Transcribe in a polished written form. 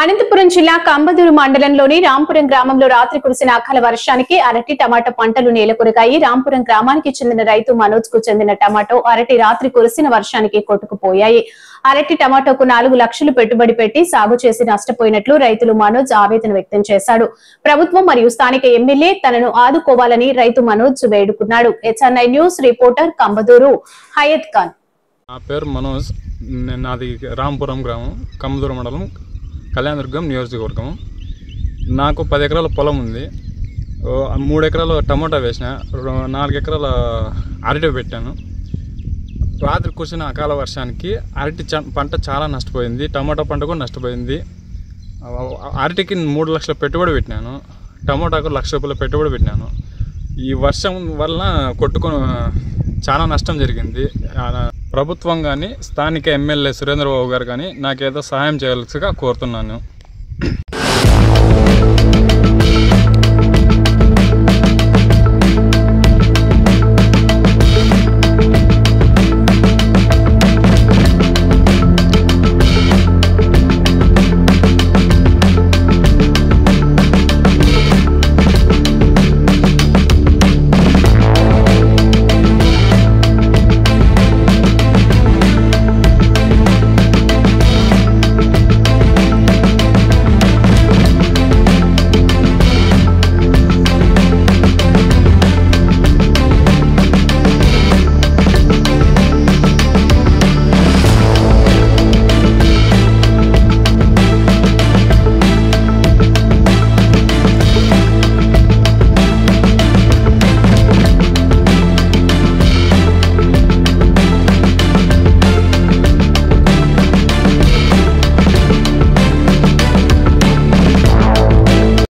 అనంతపురం జిల్లా కంబదూరు మండలంలోని రాంపురం గ్రామంలో రాత్రి కురిసిన అకాల వర్షానికి అరటి టమాటో పంటలు నేలకొరిగాయి. రాంపురం గ్రామానికి చెందిన రైతు మనోజ్ కు చెందిన టమాటో అరటి రాత్రి కురిసిన వర్షానికి కొట్టుకుపోయాయి. అరటి టమాటోకు 4 లక్షలు పెట్టుబడి పెట్టి సాగు చేసి నష్టపోయినట్లు రైతులు మనోజ్ ఆవేదన వ్యక్తం చేశాడు. ప్రభుత్వం మరియు స్థానిక ఎమ్మెల్యే తనను ఆదుకోవాలని రైతు మనోజ్ వేడుకున్నాడు. HNI news reporter Kambadur Hayat Khan. నా పేరు మనోజ్. నాది రాంపురం గ్రామం, కంబదూరు మండలం, కళ్యాణదుర్గం నియోజకవర్గం. నాకు 10 ఎకరాల పొలం ఉంది. 3 ఎకరాలు టమోటా వేసిన, 4 ఎకరాల అరటి పెట్టాను. రాత్రి కురిసిన అకాల వర్షానికి అరటి పంట చాలా నష్టపోయింది. టమాటా పంట కూడా నష్టపోయింది. అరటికి 3 లక్షల పెట్టుబడి పెట్టినాను, టమోటాకు 1 లక్ష రూపాయల పెట్టుబడి పెట్టినాను. ఈ వర్షం వల్ల కొట్టుకొని చాలా నష్టం జరిగింది. ప్రభుత్వం కానీ స్థానిక ఎమ్మెల్యే సురేంద్రబాబు గారు కానీ నాకేదో సహాయం చేయాల్సిగా కోరుతున్నాను.